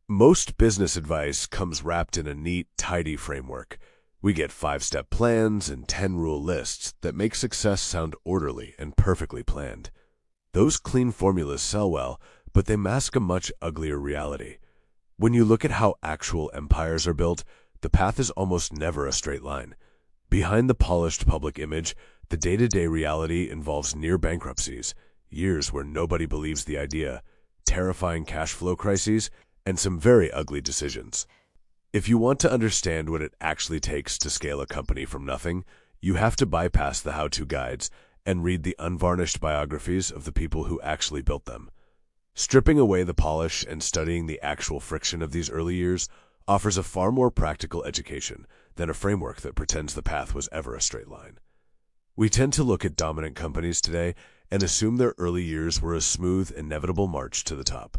Most business advice comes wrapped in a neat, tidy framework. We get 5-step plans and 10-rule lists that make success sound orderly and perfectly planned. Those clean formulas sell well, but they mask a much uglier reality. When you look at how actual empires are built, the path is almost never a straight line. Behind the polished public image, the day-to-day reality involves near bankruptcies, years where nobody believes the idea, terrifying cash flow crises, and some very ugly decisions. If you want to understand what it actually takes to scale a company from nothing, you have to bypass the how-to guides and read the unvarnished biographies of the people who actually built them. Stripping away the polish and studying the actual friction of these early years offers a far more practical education than a framework that pretends the path was ever a straight line. We tend to look at dominant companies today and assume their early years were a smooth, inevitable march to the top.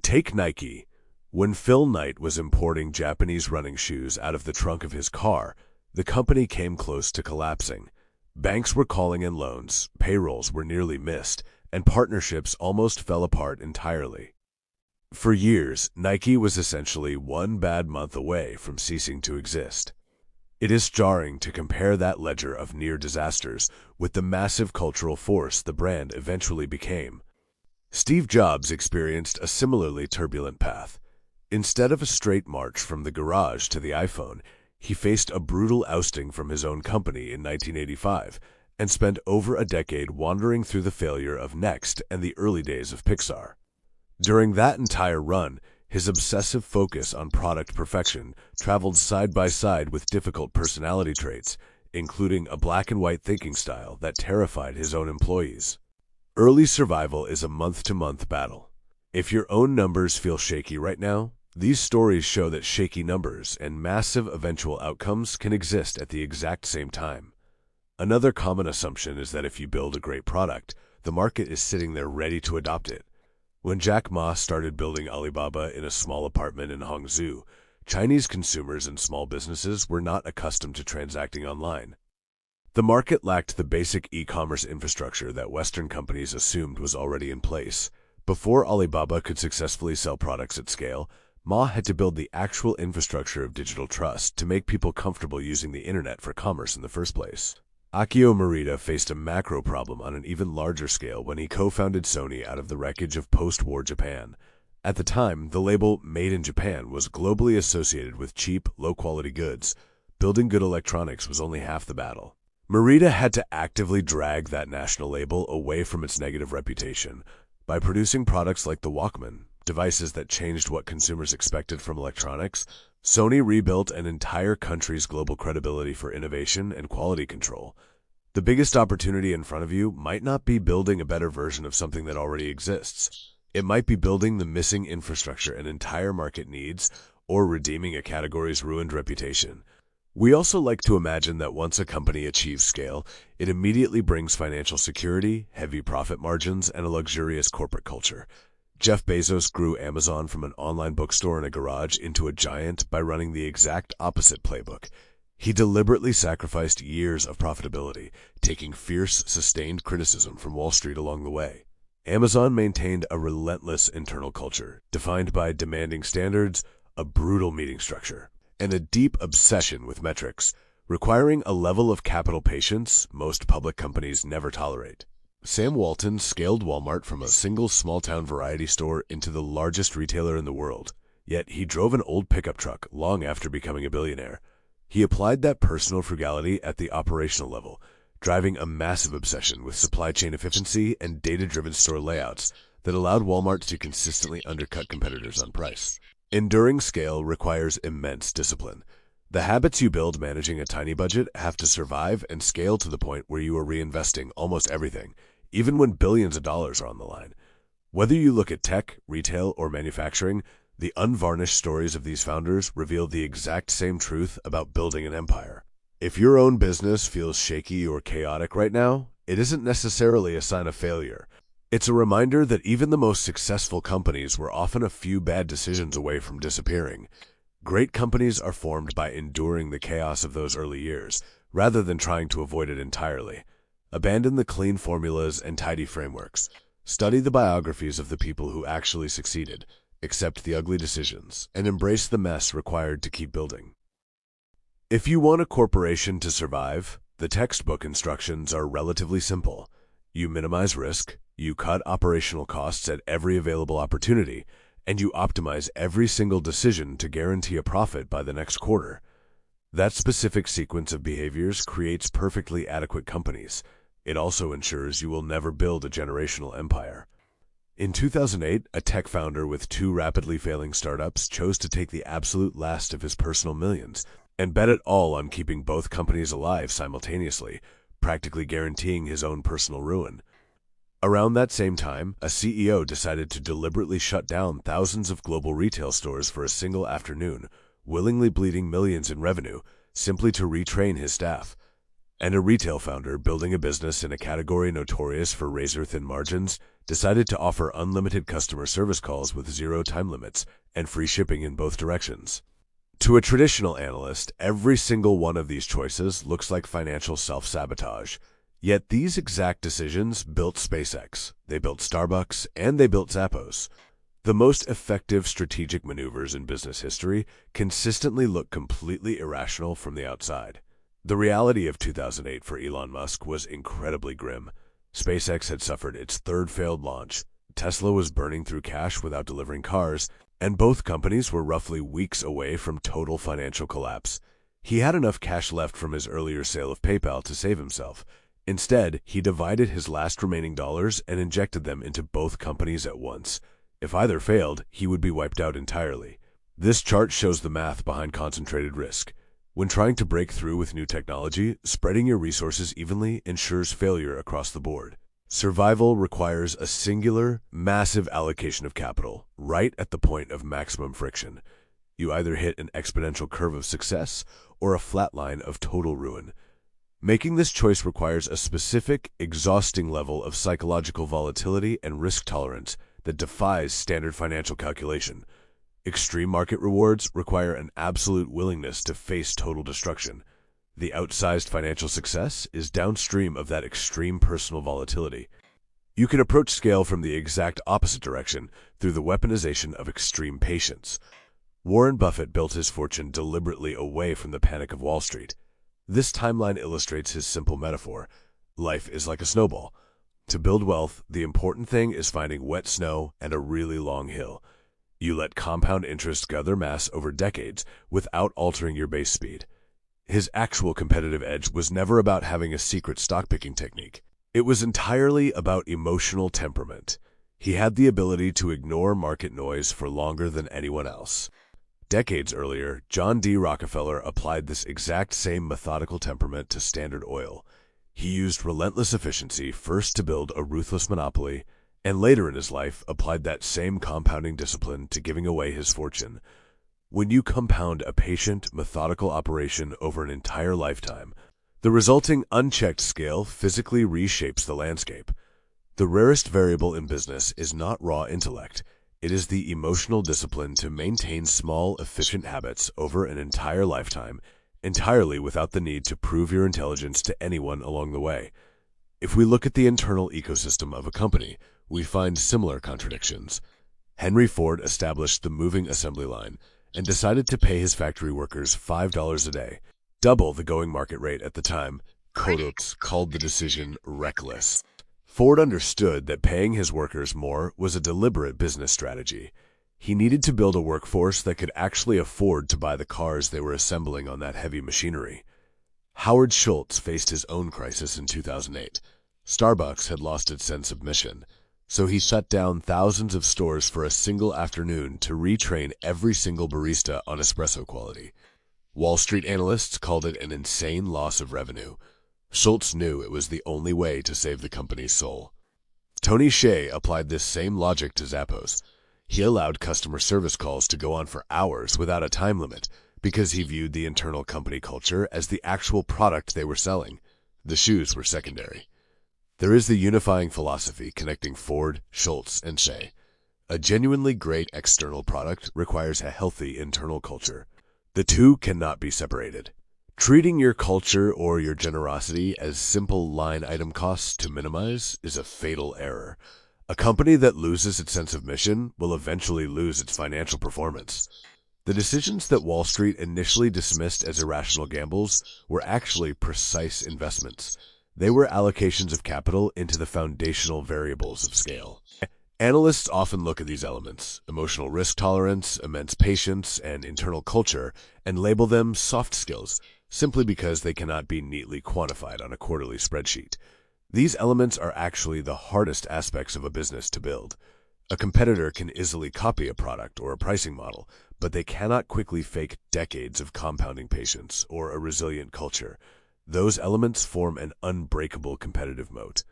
Take Nike. When Phil Knight was importing Japanese running shoes out of the trunk of his car, the company came close to collapsing. Banks were calling in loans, payrolls were nearly missed, and partnerships almost fell apart entirely. For years, Nike was essentially one bad month away from ceasing to exist. It is jarring to compare that ledger of near disasters with the massive cultural force the brand eventually became. Steve Jobs experienced a similarly turbulent path. Instead of a straight march from the garage to the iPhone, he faced a brutal ousting from his own company in 1985 and spent over a decade wandering through the failure of Next and the early days of Pixar. During that entire run, his obsessive focus on product perfection traveled side by side with difficult personality traits, including a black-and-white thinking style that terrified his own employees. Early survival is a month-to-month battle. If your own numbers feel shaky right now, these stories show that shaky numbers and massive eventual outcomes can exist at the exact same time. Another common assumption is that if you build a great product, the market is sitting there ready to adopt it. When Jack Ma started building Alibaba in a small apartment in Hangzhou, Chinese consumers and small businesses were not accustomed to transacting online. The market lacked the basic e-commerce infrastructure that Western companies assumed was already in place. Before Alibaba could successfully sell products at scale, Ma had to build the actual infrastructure of digital trust to make people comfortable using the internet for commerce in the first place. Akio Morita faced a macro problem on an even larger scale when he co-founded Sony out of the wreckage of post-war Japan. At the time, the label Made in Japan was globally associated with cheap, low-quality goods. Building good electronics was only half the battle. Morita had to actively drag that national label away from its negative reputation by producing products like the Walkman, devices that changed what consumers expected from electronics. Sony rebuilt an entire country's global credibility for innovation and quality control. The biggest opportunity in front of you might not be building a better version of something that already exists. It might be building the missing infrastructure an entire market needs or redeeming a category's ruined reputation. We also like to imagine that once a company achieves scale, it immediately brings financial security, heavy profit margins, and a luxurious corporate culture. Jeff Bezos grew Amazon from an online bookstore in a garage into a giant by running the exact opposite playbook. He deliberately sacrificed years of profitability, taking fierce, sustained criticism from Wall Street along the way. Amazon maintained a relentless internal culture, defined by demanding standards, a brutal meeting structure, and a deep obsession with metrics, requiring a level of capital patience most public companies never tolerate. Sam Walton scaled Walmart from a single small-town variety store into the largest retailer in the world, yet he drove an old pickup truck long after becoming a billionaire. He applied that personal frugality at the operational level, driving a massive obsession with supply chain efficiency and data-driven store layouts that allowed Walmart to consistently undercut competitors on price. Enduring scale requires immense discipline. The habits you build managing a tiny budget have to survive and scale to the point where you are reinvesting almost everything, even when billions of dollars are on the line. Whether you look at tech, retail, or manufacturing, the unvarnished stories of these founders reveal the exact same truth about building an empire. If your own business feels shaky or chaotic right now, it isn't necessarily a sign of failure. It's a reminder that even the most successful companies were often a few bad decisions away from disappearing. Great companies are formed by enduring the chaos of those early years, rather than trying to avoid it entirely. Abandon the clean formulas and tidy frameworks. Study the biographies of the people who actually succeeded. accept the ugly decisions, and embrace the mess required to keep building. If you want a corporation to survive, the textbook instructions are relatively simple. You minimize risk, you cut operational costs at every available opportunity, and you optimize every single decision to guarantee a profit by the next quarter. That specific sequence of behaviors creates perfectly adequate companies. It also ensures you will never build a generational empire. In 2008, a tech founder with 2 rapidly failing startups chose to take the absolute last of his personal millions and bet it all on keeping both companies alive simultaneously, practically guaranteeing his own personal ruin. Around that same time, a CEO decided to deliberately shut down thousands of global retail stores for a single afternoon, willingly bleeding millions in revenue, simply to retrain his staff. And a retail founder building a business in a category notorious for razor-thin margins decided to offer unlimited customer service calls with 0 time limits and free shipping in both directions. To a traditional analyst, every single one of these choices looks like financial self-sabotage. Yet these exact decisions built SpaceX, they built Starbucks, and they built Zappos. The most effective strategic maneuvers in business history consistently look completely irrational from the outside. The reality of 2008 for Elon Musk was incredibly grim. SpaceX had suffered its 3rd failed launch, Tesla was burning through cash without delivering cars, and both companies were roughly weeks away from total financial collapse. He had enough cash left from his earlier sale of PayPal to save himself. Instead, he divided his last remaining dollars and injected them into both companies at once. If either failed, he would be wiped out entirely. This chart shows the math behind concentrated risk. When trying to break through with new technology, spreading your resources evenly ensures failure across the board. Survival requires a singular, massive allocation of capital, right at the point of maximum friction. You either hit an exponential curve of success or a flat line of total ruin. Making this choice requires a specific, exhausting level of psychological volatility and risk tolerance that defies standard financial calculation. Extreme market rewards require an absolute willingness to face total destruction. The outsized financial success is downstream of that extreme personal volatility. You can approach scale from the exact opposite direction through the weaponization of extreme patience. Warren Buffett built his fortune deliberately away from the panic of Wall Street. This timeline illustrates his simple metaphor. Life is like a snowball. To build wealth, the important thing is finding wet snow and a really long hill. You let compound interest gather mass over decades without altering your base speed. His actual competitive edge was never about having a secret stock-picking technique. It was entirely about emotional temperament. He had the ability to ignore market noise for longer than anyone else. Decades earlier, John D. Rockefeller applied this exact same methodical temperament to Standard Oil. He used relentless efficiency first to build a ruthless monopoly, and later in his life applied that same compounding discipline to giving away his fortune. When you compound a patient, methodical operation over an entire lifetime, the resulting unchecked scale physically reshapes the landscape. The rarest variable in business is not raw intellect. It is the emotional discipline to maintain small, efficient habits over an entire lifetime, entirely without the need to prove your intelligence to anyone along the way. If we look at the internal ecosystem of a company, we find similar contradictions. Henry Ford established the moving assembly line and decided to pay his factory workers $5 a day, double the going market rate at the time. Schultz called the decision reckless. Ford understood that paying his workers more was a deliberate business strategy. He needed to build a workforce that could actually afford to buy the cars they were assembling on that heavy machinery. Howard Schultz faced his own crisis in 2008. Starbucks had lost its sense of mission, so he shut down thousands of stores for a single afternoon to retrain every single barista on espresso quality. Wall Street analysts called it an insane loss of revenue. Schultz knew it was the only way to save the company's soul. Tony Hsieh applied this same logic to Zappos. He allowed customer service calls to go on for hours without a time limit because he viewed the internal company culture as the actual product they were selling. The shoes were secondary. There is the unifying philosophy connecting Ford, Schultz, and Hsieh. A genuinely great external product requires a healthy internal culture. The two cannot be separated. Treating your culture or your generosity as simple line item costs to minimize is a fatal error. A company that loses its sense of mission will eventually lose its financial performance. The decisions that Wall Street initially dismissed as irrational gambles were actually precise investments. They were allocations of capital into the foundational variables of scale. Analysts often look at these elements, emotional risk tolerance, immense patience, and internal culture, and label them soft skills, simply because they cannot be neatly quantified on a quarterly spreadsheet. These elements are actually the hardest aspects of a business to build. A competitor can easily copy a product or a pricing model, but they cannot quickly fake decades of compounding patience or a resilient culture. Those elements form an unbreakable competitive moat.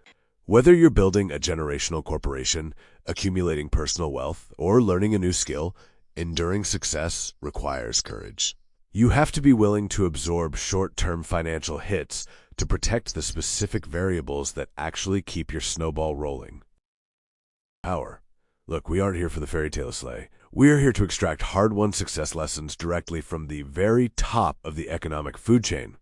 Whether you're building a generational corporation, accumulating personal wealth, or learning a new skill, enduring success requires courage. You have to be willing to absorb short-term financial hits to protect the specific variables that actually keep your snowball rolling. Power. Look, we aren't here for the fairy tale Ashley. We are here to extract hard-won success lessons directly from the very top of the economic food chain.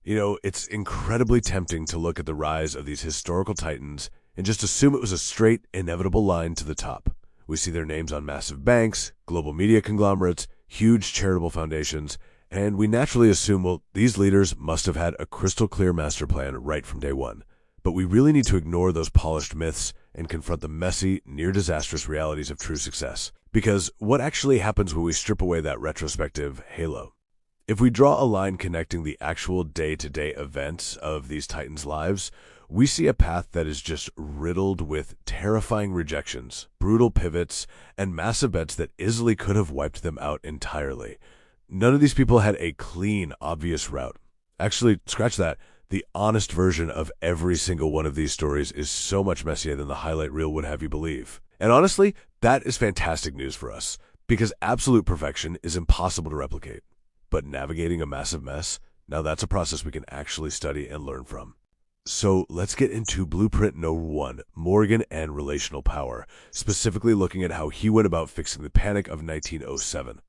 You know, it's incredibly tempting to look at the rise of these historical titans and just assume it was a straight, inevitable line to the top. We see their names on massive banks, global media conglomerates, huge charitable foundations, and we naturally assume, well, these leaders must have had a crystal clear master plan right from day one. But we really need to ignore those polished myths and confront the messy, near-disastrous realities of true success. Because what actually happens when we strip away that retrospective halo? If we draw a line connecting the actual day-to-day events of these titans' lives, we see a path that is just riddled with terrifying rejections, brutal pivots, and massive bets that easily could have wiped them out entirely. None of these people had a clean, obvious route. Actually, scratch that. The honest version of every single one of these stories is so much messier than the highlight reel would have you believe. And honestly, that is fantastic news for us, because absolute perfection is impossible to replicate. But navigating a massive mess, now that's a process we can actually study and learn from. So let's get into blueprint number 1, Morgan and relational power, specifically looking at how he went about fixing the panic of 1907.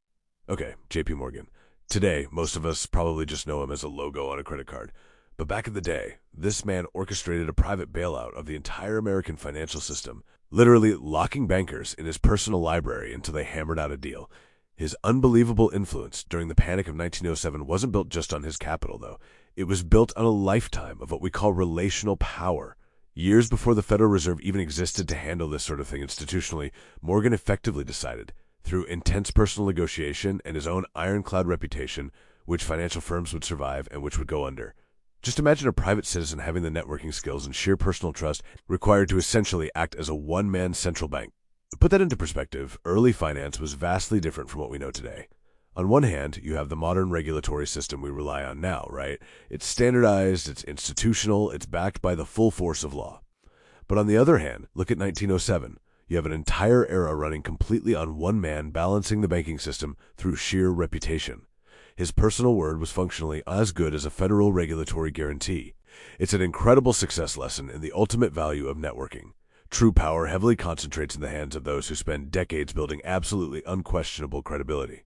Okay, JP Morgan. Today, most of us probably just know him as a logo on a credit card. But back in the day, this man orchestrated a private bailout of the entire American financial system, literally locking bankers in his personal library until they hammered out a deal. His unbelievable influence during the panic of 1907 wasn't built just on his capital, though. It was built on a lifetime of what we call relational power. Years before the Federal Reserve even existed to handle this sort of thing institutionally, Morgan effectively decided, through intense personal negotiation and his own ironclad reputation, which financial firms would survive and which would go under. Just imagine a private citizen having the networking skills and sheer personal trust required to essentially act as a one-man central bank. Put that into perspective, early finance was vastly different from what we know today. On one hand, you have the modern regulatory system we rely on now, right? It's standardized, it's institutional, it's backed by the full force of law. But on the other hand, look at 1907. You have an entire era running completely on one man balancing the banking system through sheer reputation. His personal word was functionally as good as a federal regulatory guarantee. It's an incredible success lesson in the ultimate value of networking. True power heavily concentrates in the hands of those who spend decades building absolutely unquestionable credibility.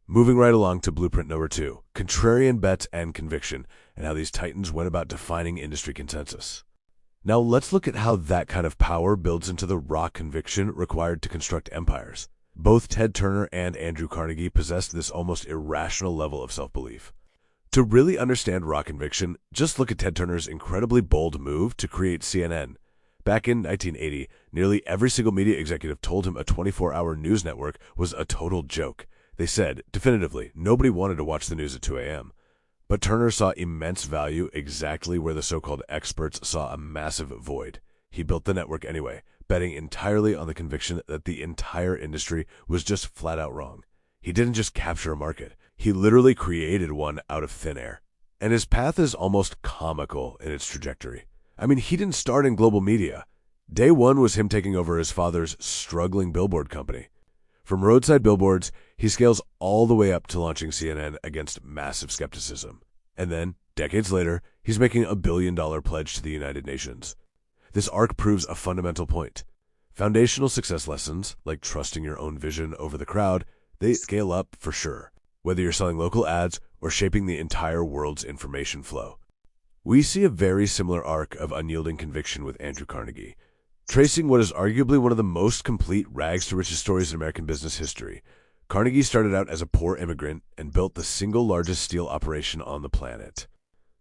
Moving right along to blueprint number 2, contrarian bets and conviction, and how these titans went about defining industry consensus. Now let's look at how that kind of power builds into the raw conviction required to construct empires. Both Ted Turner and Andrew Carnegie possessed this almost irrational level of self-belief. To really understand raw conviction, just look at Ted Turner's incredibly bold move to create CNN. Back in 1980, nearly every single media executive told him a 24-hour news network was a total joke. They said, definitively, nobody wanted to watch the news at 2 a.m. But Turner saw immense value exactly where the so-called experts saw a massive void. He built the network anyway, betting entirely on the conviction that the entire industry was just flat out wrong. He didn't just capture a market. He literally created one out of thin air. And his path is almost comical in its trajectory. I mean, he didn't start in global media. Day one was him taking over his father's struggling billboard company. From roadside billboards, he scales all the way up to launching CNN against massive skepticism. And then, decades later, he's making a $1 billion pledge to the United Nations. This arc proves a fundamental point. Foundational success lessons, like trusting your own vision over the crowd, they scale up for sure, whether you're selling local ads or shaping the entire world's information flow. We see a very similar arc of unyielding conviction with Andrew Carnegie. Tracing what is arguably one of the most complete rags to riches stories in American business history, Carnegie started out as a poor immigrant and built the single largest steel operation on the planet.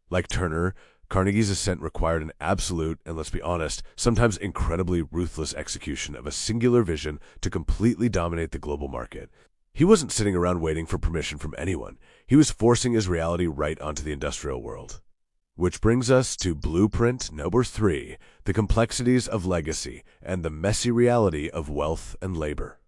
Like Turner, Carnegie's ascent required an absolute, and let's be honest, sometimes incredibly ruthless execution of a singular vision to completely dominate the global market. He wasn't sitting around waiting for permission from anyone. He was forcing his reality right onto the industrial world. Which brings us to blueprint number 3, the complexities of legacy and the messy reality of wealth and labor.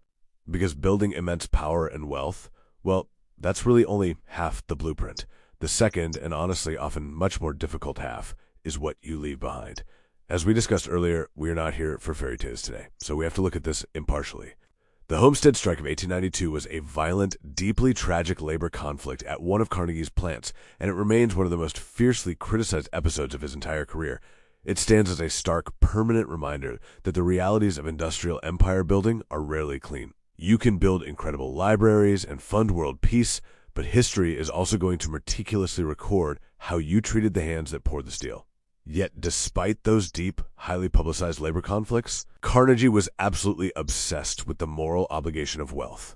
Because building immense power and wealth, well, that's really only half the blueprint. The second, and honestly often much more difficult half, is what you leave behind. As we discussed earlier, we are not here for fairy tales today, so we have to look at this impartially. The Homestead Strike of 1892 was a violent, deeply tragic labor conflict at one of Carnegie's plants, and it remains one of the most fiercely criticized episodes of his entire career. It stands as a stark, permanent reminder that the realities of industrial empire building are rarely clean. You can build incredible libraries and fund world peace, but history is also going to meticulously record how you treated the hands that poured the steel. Yet, despite those deep, highly publicized labor conflicts, Carnegie was absolutely obsessed with the moral obligation of wealth.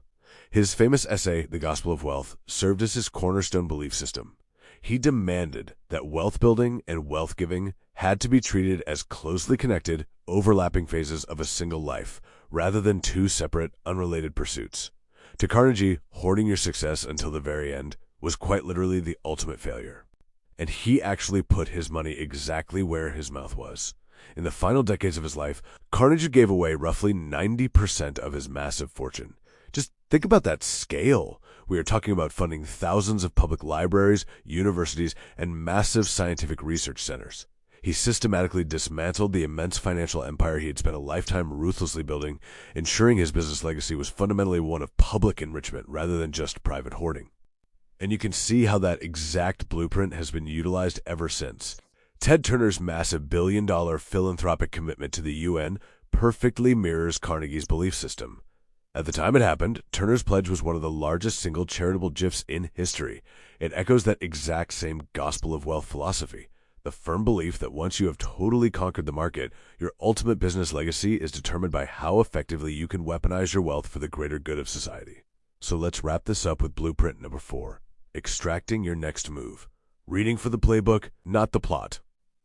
His famous essay, The Gospel of Wealth, served as his cornerstone belief system. He demanded that wealth building and wealth giving had to be treated as closely connected, overlapping phases of a single life, rather than two separate, unrelated pursuits. To Carnegie, hoarding your success until the very end was quite literally the ultimate failure. And he actually put his money exactly where his mouth was. In the final decades of his life, Carnegie gave away roughly 90% of his massive fortune. Just think about that scale. We are talking about funding thousands of public libraries, universities, and massive scientific research centers. He systematically dismantled the immense financial empire he had spent a lifetime ruthlessly building, ensuring his business legacy was fundamentally one of public enrichment rather than just private hoarding. And you can see how that exact blueprint has been utilized ever since. Ted Turner's massive billion-dollar philanthropic commitment to the UN perfectly mirrors Carnegie's belief system. At the time it happened, Turner's pledge was one of the largest single charitable gifts in history. It echoes that exact same gospel of wealth philosophy. The firm belief that once you have totally conquered the market, your ultimate business legacy is determined by how effectively you can weaponize your wealth for the greater good of society. So let's wrap this up with blueprint number 4, extracting your next move. Reading for the playbook, not the plot.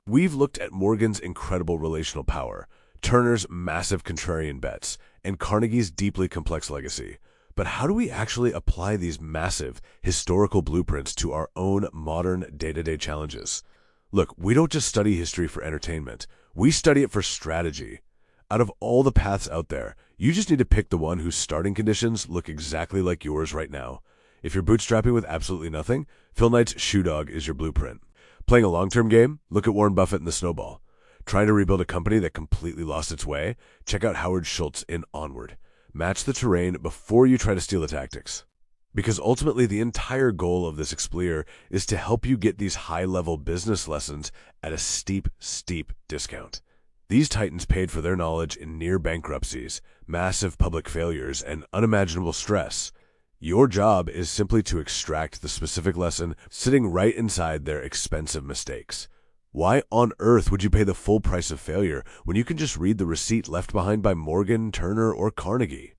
We've looked at Morgan's incredible relational power, Turner's massive contrarian bets, and Carnegie's deeply complex legacy. But how do we actually apply these massive, historical blueprints to our own modern day-to-day challenges? Look, we don't just study history for entertainment. We study it for strategy. Out of all the paths out there, you just need to pick the one whose starting conditions look exactly like yours right now. If you're bootstrapping with absolutely nothing, Phil Knight's Shoe Dog is your blueprint. Playing a long-term game? Look at Warren Buffett and the Snowball. Trying to rebuild a company that completely lost its way? Check out Howard Schultz in Onward. Match the terrain before you try to steal the tactics. Because ultimately the entire goal of this Explier is to help you get these high-level business lessons at a steep, steep discount. These titans paid for their knowledge in near bankruptcies, massive public failures, and unimaginable stress. Your job is simply to extract the specific lesson sitting right inside their expensive mistakes. Why on earth would you pay the full price of failure when you can just read the receipt left behind by Morgan, Turner, or Carnegie?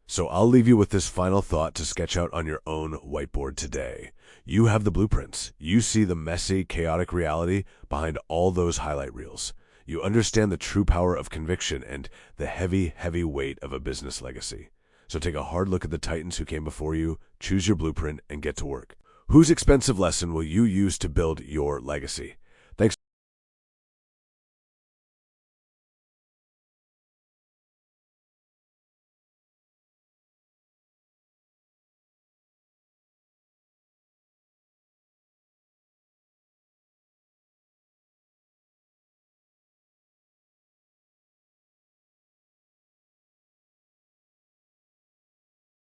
So I'll leave you with this final thought to sketch out on your own whiteboard today. You have the blueprints. You see the messy, chaotic reality behind all those highlight reels. You understand the true power of conviction and the heavy, heavy weight of a business legacy. So take a hard look at the titans who came before you, choose your blueprint, and get to work. Whose expensive lesson will you use to build your legacy?